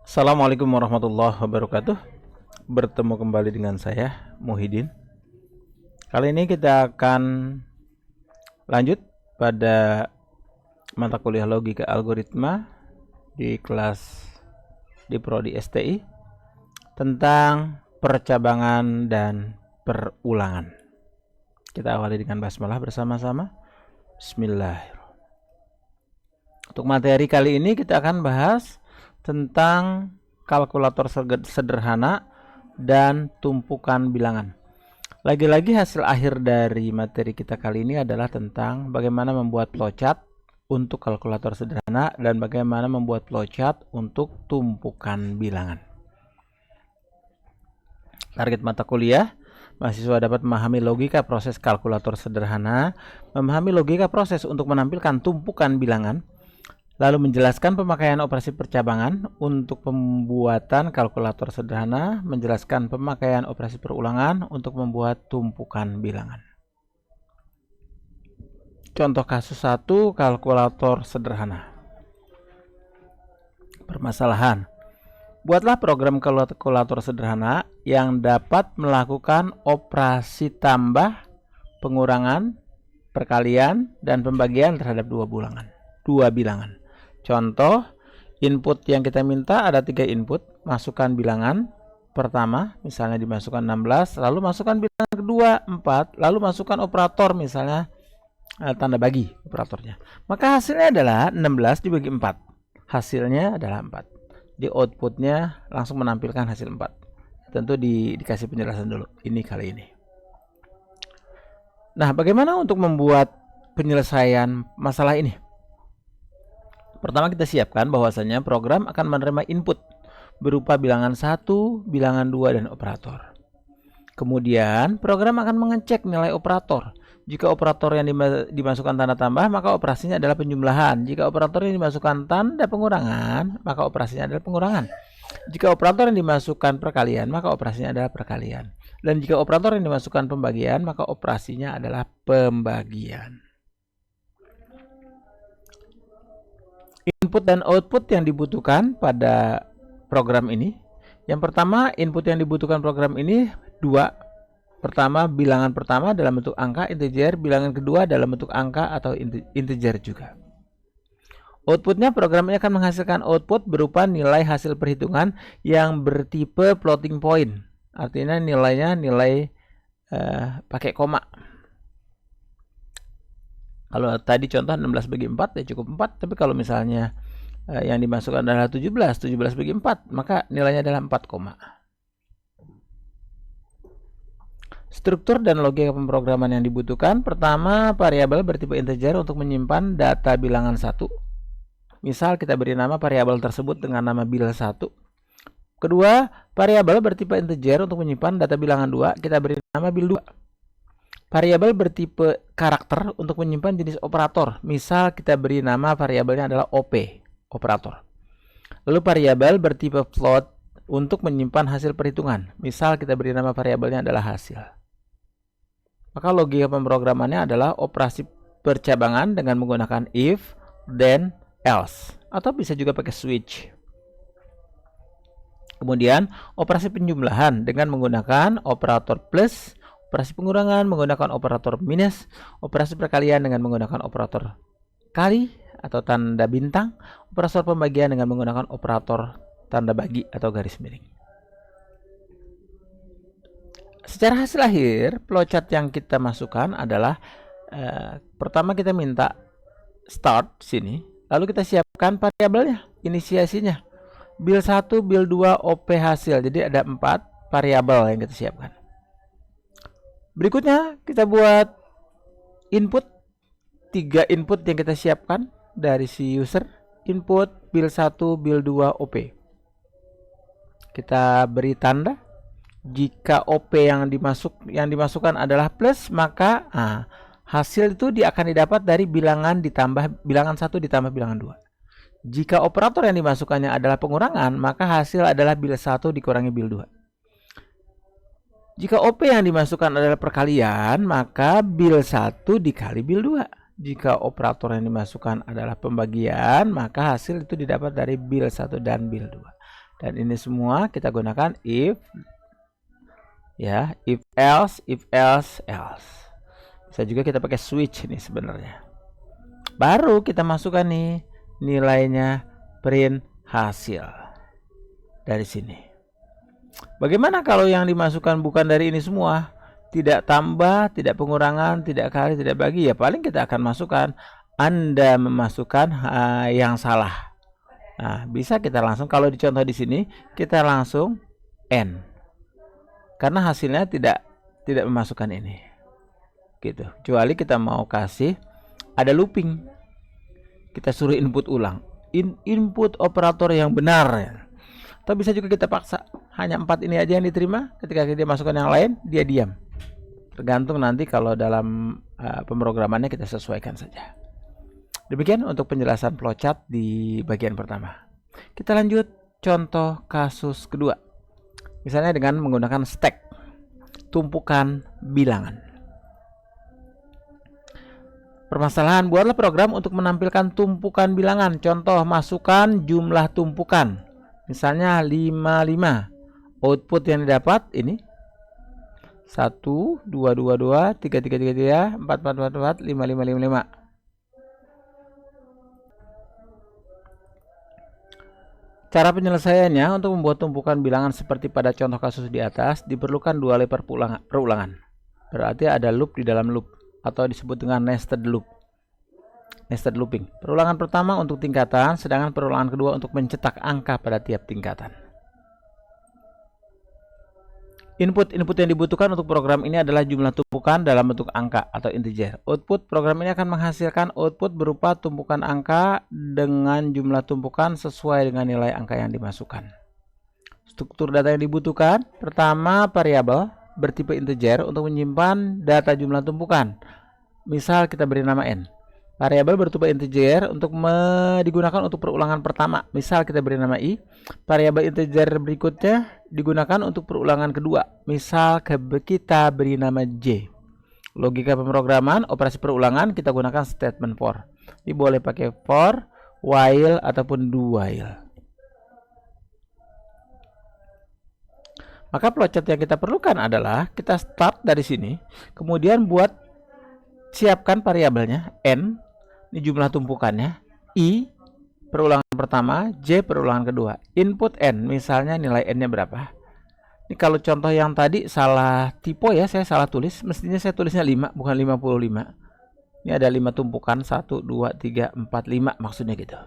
Assalamualaikum warahmatullahi wabarakatuh. Bertemu kembali dengan saya Muhyiddin. Kali ini kita akan lanjut pada mata kuliah logika algoritma di kelas di prodi STI tentang percabangan dan perulangan. Kita awali dengan basmalah bersama-sama. Bismillahirrahmanirrahim. Untuk materi kali ini kita akan bahas tentang kalkulator sederhana dan tumpukan bilangan. Lagi-lagi hasil akhir dari materi kita kali ini adalah tentang bagaimana membuat flowchart untuk kalkulator sederhana dan bagaimana membuat flowchart untuk tumpukan bilangan. Target mata kuliah: mahasiswa dapat memahami logika proses kalkulator sederhana, memahami logika proses untuk menampilkan tumpukan bilangan, lalu menjelaskan pemakaian operasi percabangan untuk pembuatan kalkulator sederhana, menjelaskan pemakaian operasi perulangan untuk membuat tumpukan bilangan. Contoh kasus 1, kalkulator sederhana. Permasalahan: buatlah program kalkulator sederhana yang dapat melakukan operasi tambah, pengurangan, perkalian, dan pembagian terhadap dua bilangan. Contoh, input yang kita minta ada 3 input. Masukkan bilangan pertama, misalnya dimasukkan 16, lalu masukkan bilangan kedua 4, lalu masukkan operator, misalnya tanda bagi operatornya. Maka hasilnya adalah 16 dibagi 4. Hasilnya adalah 4. Di outputnya langsung menampilkan hasil 4. Tentu dikasih penjelasan dulu. Ini kali ini. Nah, bagaimana untuk membuat penyelesaian masalah ini? Pertama, kita siapkan bahwasanya program akan menerima input berupa bilangan 1, bilangan 2, dan operator. Kemudian, program akan mengecek nilai operator. Jika operator yang dimasukkan tanda tambah, maka operasinya adalah penjumlahan. Jika operator yang dimasukkan tanda pengurangan, maka operasinya adalah pengurangan. Jika operator yang dimasukkan perkalian, maka operasinya adalah perkalian. Dan jika operator yang dimasukkan pembagian, maka operasinya adalah pembagian. Input dan output yang dibutuhkan pada program ini. Yang pertama, input yang dibutuhkan program ini 2. Pertama, bilangan pertama dalam bentuk angka integer, bilangan kedua dalam bentuk angka atau integer juga. Outputnya, program ini akan menghasilkan output berupa nilai hasil perhitungan yang bertipe floating point. Artinya nilainya nilai pakai koma. Kalau tadi contoh 16 bagi 4 ya cukup 4, tapi kalau misalnya yang dimasukkan adalah 17 bagi 4, maka nilainya adalah 4 koma. Struktur dan logika pemrograman yang dibutuhkan: pertama, variabel bertipe integer untuk menyimpan data bilangan 1. Misal kita beri nama variabel tersebut dengan nama bil1. Kedua, variabel bertipe integer untuk menyimpan data bilangan 2, kita beri nama bil2. Variabel bertipe karakter untuk menyimpan jenis operator. Misal kita beri nama variabelnya adalah OP, operator. Lalu variabel bertipe float untuk menyimpan hasil perhitungan. Misal kita beri nama variabelnya adalah hasil. Maka logika pemrogramannya adalah operasi percabangan dengan menggunakan if, then, else, atau bisa juga pakai switch. Kemudian operasi penjumlahan dengan menggunakan operator plus, operasi pengurangan menggunakan operator minus, operasi perkalian dengan menggunakan operator kali atau tanda bintang, operator pembagian dengan menggunakan operator tanda bagi atau garis miring. Secara hasil akhir, flowchart yang kita masukkan adalah pertama kita minta start sini, lalu kita siapkan variabelnya, inisiasinya. Bil1, bil2, OP hasil. Jadi ada 4 variabel yang kita siapkan. Berikutnya kita buat input, 3 input yang kita siapkan dari si user. Input bil1, bil2, OP. Kita beri tanda. Jika OP yang dimasukkan adalah plus, maka hasil itu akan didapat dari bilangan 1 ditambah bilangan 2. Jika operator yang dimasukkannya adalah pengurangan, maka hasil adalah bil1 dikurangi bil2. Jika OP yang dimasukkan adalah perkalian, maka bil1 dikali bil2. Jika operator yang dimasukkan adalah pembagian, maka hasil itu didapat dari bil1 dan bil2. Dan ini semua kita gunakan if, ya, if else, else. Bisa juga kita pakai switch nih sebenarnya. Baru kita masukkan nih nilainya, print hasil dari sini. Bagaimana kalau yang dimasukkan bukan dari ini semua? Tidak tambah, tidak pengurangan, tidak kali, tidak bagi, ya paling kita akan masukkan Anda memasukkan yang salah. Nah, bisa kita langsung, kalau di contoh di sini kita langsung N. Karena hasilnya tidak memasukkan ini. Gitu. Kecuali kita mau kasih ada looping. Kita suruh input ulang. Input operator yang benar. Atau bisa juga kita paksa hanya 4 ini aja yang diterima. Ketika dia masukkan yang lain, dia diam. Tergantung nanti kalau dalam pemrogramannya kita sesuaikan saja. Demikian untuk penjelasan flowchart di bagian pertama. Kita lanjut contoh kasus kedua. Misalnya dengan menggunakan stack, tumpukan bilangan. Permasalahan, buatlah program untuk menampilkan tumpukan bilangan. Contoh, masukkan jumlah tumpukan. Misalnya 55. Output yang didapat ini 1, 2, 2, 2, 3, 3, 3, 3, 4, 4, 4, 4, 5, 5, 5, 5. Cara penyelesaiannya untuk membuat tumpukan bilangan seperti pada contoh kasus di atas diperlukan 2 kali perulangan. Berarti ada loop di dalam loop atau disebut dengan nested loop. Nested looping. Perulangan pertama untuk tingkatan, sedangkan perulangan kedua untuk mencetak angka pada tiap tingkatan. Input yang dibutuhkan untuk program ini adalah jumlah tumpukan dalam bentuk angka atau integer. Output program ini akan menghasilkan output berupa tumpukan angka dengan jumlah tumpukan sesuai dengan nilai angka yang dimasukkan. Struktur data yang dibutuhkan, pertama variabel bertipe integer untuk menyimpan data jumlah tumpukan. Misal kita beri nama n. Variabel bertipe integer untuk digunakan untuk perulangan pertama. Misal kita beri nama i. Variabel integer berikutnya digunakan untuk perulangan kedua. Misal kita beri nama j. Logika pemrograman operasi perulangan kita gunakan statement for. Ini boleh pakai for, while ataupun do while. Maka flowchart yang kita perlukan adalah kita start dari sini, kemudian siapkan variabelnya n, ini jumlah tumpukannya, i perulangan pertama, j perulangan kedua, input n, misalnya nilai n-nya berapa. Ini kalau contoh yang tadi salah typo ya, saya salah tulis, mestinya saya tulisnya 5 bukan 55. Ini ada 5 tumpukan, 1, 2, 3, 4, 5 maksudnya gitu.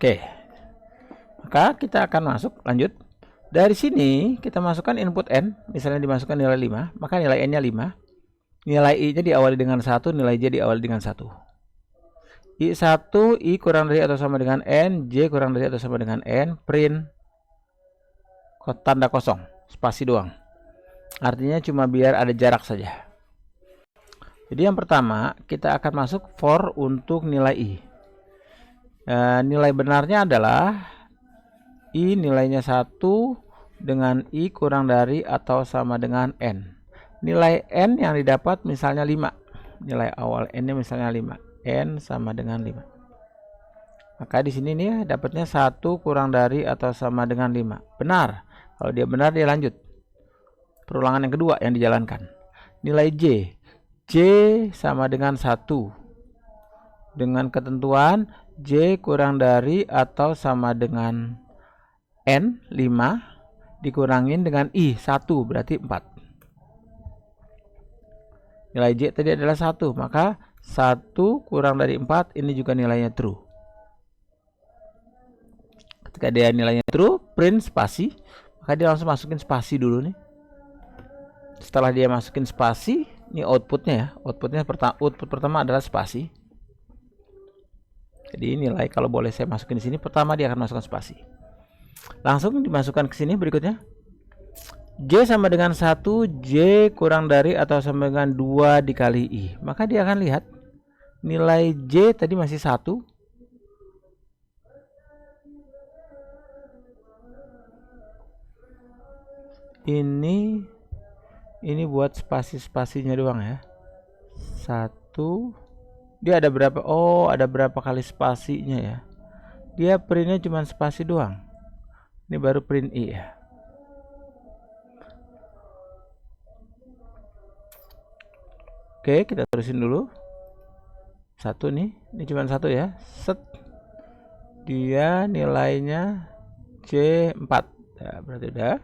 Oke, maka kita akan masuk, lanjut. Dari sini kita masukkan input n, misalnya dimasukkan nilai 5, maka nilai n-nya 5. Nilai i-nya diawali dengan 1, nilai j diawali dengan 1. I1, i kurang dari atau sama dengan n, j kurang dari atau sama dengan n, print tanda kosong, spasi doang. Artinya cuma biar ada jarak saja. Jadi yang pertama kita akan masuk for untuk nilai i. Nilai benarnya adalah i nilainya 1 dengan i kurang dari atau sama dengan n. Nilai n yang didapat misalnya 5. Nilai awal n-nya misalnya 5. N sama dengan 5. Maka di sini nih dapatnya 1 kurang dari atau sama dengan 5. Benar. Kalau dia benar dia lanjut. Perulangan yang kedua yang dijalankan. Nilai j. J sama dengan 1. Dengan ketentuan j kurang dari atau sama dengan n 5 dikurangin dengan i 1 berarti 4. Nilai j tadi adalah 1, maka 1 kurang dari 4 ini juga nilainya true. Ketika dia nilainya true, print spasi, maka dia langsung masukin spasi dulu nih. Setelah dia masukin spasi, ini outputnya ya. Output pertama adalah spasi. Jadi nilai kalau boleh saya masukin di sini, pertama dia akan masukkan spasi. Langsung dimasukkan ke sini berikutnya. J sama dengan 1, J kurang dari atau sama dengan 2 dikali I. Maka dia akan lihat nilai J tadi masih 1. Ini buat spasi-spasinya doang ya. 1. Dia ada berapa? Oh, ada berapa kali spasinya ya. Dia printnya cuma spasi doang. Ini baru print I ya. Oke, kita terusin dulu. 1 nih, ini cuma 1 ya. Set. Dia nilainya C4. Ya, berarti udah.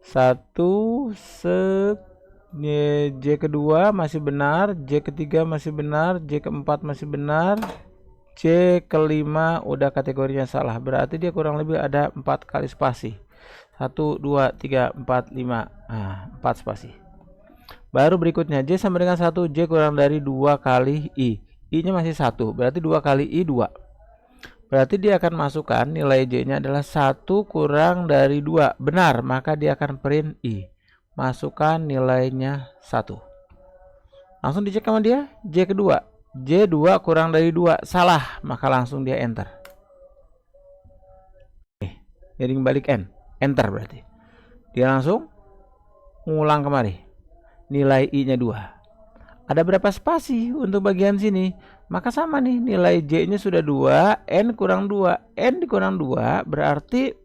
1 set. J kedua masih benar, J ketiga masih benar, J keempat masih benar, J kelima udah kategorinya salah. Berarti dia kurang lebih ada 4 kali spasi. 1, 2, 3, 4, 5. Nah, 4 spasi. Baru berikutnya J sama dengan 1, J kurang dari 2 kali I. I-nya masih 1, berarti 2 kali I 2. Berarti dia akan masukkan nilai J-nya adalah 1 kurang dari 2. Benar, maka dia akan print I. Masukkan nilainya 1. Langsung dicek sama dia. J kedua, J 2 kurang dari 2. Salah, maka langsung dia enter. Jadi balik N. Enter berarti. Dia langsung ngulang kemari. Nilai I-nya 2. Ada berapa spasi untuk bagian sini? Maka sama nih, nilai J-nya sudah 2, N kurang 2. N dikurang 2 berarti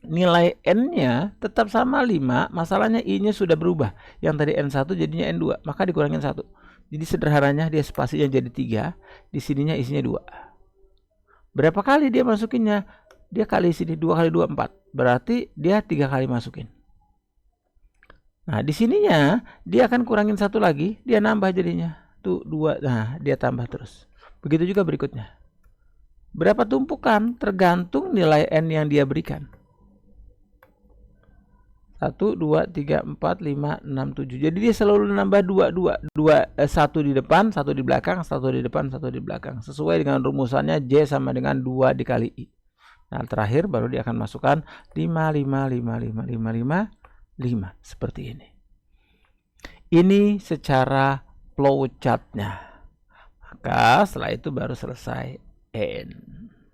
nilai N-nya tetap sama 5, masalahnya I-nya sudah berubah. Yang tadi N1 jadinya N2, maka dikurangin 1. Jadi sederhananya dia spasinya jadi 3, di sininya isinya 2. Berapa kali dia masukinnya? Dia kali sini 2 kali 2 4. Berarti dia 3 kali masukin. Nah, di sininya dia akan kurangin 1 lagi, dia nambah jadinya. Tuh 2. Nah, dia tambah terus. Begitu juga berikutnya. Berapa tumpukan tergantung nilai N yang dia berikan. 1, 2, 3, 4, 5, 6, 7. Jadi dia selalu nambah 2, 1 di depan, 1 di belakang, 1 di depan, 1 di belakang. Sesuai dengan rumusannya J sama dengan 2 dikali I. Nah, terakhir baru dia akan masukkan 5, 5, 5, 5, 5, 5, 5. Seperti ini. Ini secara flowchartnya. Maka setelah itu baru selesai N.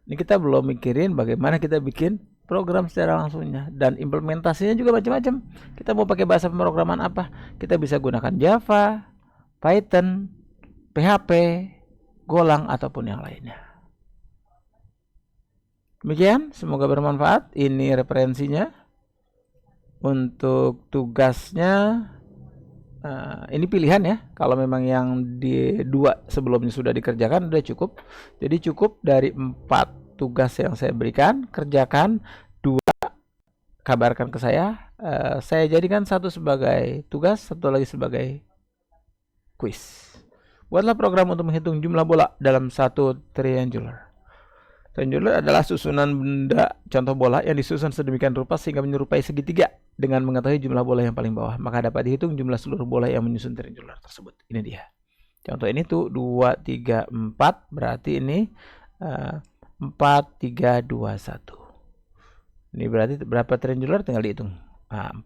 Ini kita belum mikirin bagaimana kita bikin program secara langsungnya, dan implementasinya juga macam-macam. Kita mau pakai bahasa pemrograman apa? Kita bisa gunakan Java, Python, PHP, Golang ataupun yang lainnya. Demikian, semoga bermanfaat. Ini referensinya. Untuk tugasnya ini pilihan ya. Kalau memang yang di 2 sebelumnya sudah dikerjakan sudah cukup. Jadi cukup dari 4 tugas yang saya berikan, kerjakan 2, kabarkan ke saya. Saya jadikan 1 sebagai tugas, 1 lagi sebagai quiz. Buatlah program untuk menghitung jumlah bola dalam 1 triangular. Triangular adalah susunan benda contoh bola yang disusun sedemikian rupa sehingga menyerupai segitiga. Dengan mengetahui jumlah bola yang paling bawah, maka dapat dihitung jumlah seluruh bola yang menyusun triangular tersebut. Ini dia. Contoh ini tuh 2, 3, 4. Berarti ini 4, 3, 2, 1. Ini berarti berapa triangular? Tinggal dihitung. 4.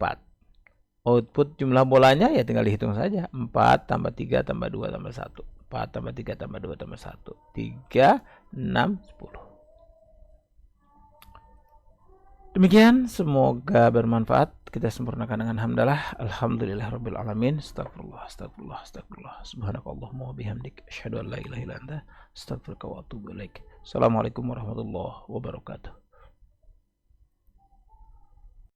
Output jumlah bolanya ya tinggal dihitung saja. 4 tambah 3 tambah 2 tambah 1. 4 tambah 3 tambah 2 tambah 1. 3, 6, 10. Demikian, semoga bermanfaat. Kita sempurnakan dengan hamdalah. Alhamdulillahirabbil alamin. Astagfirullah, astagfirullah, astagfirullah. Subhanakallahumma wa bihamdik, asyhadu an la ilaha illa anta, astaghfiruka wa atubu ilaik. Assalamualaikum warahmatullahi wabarakatuh.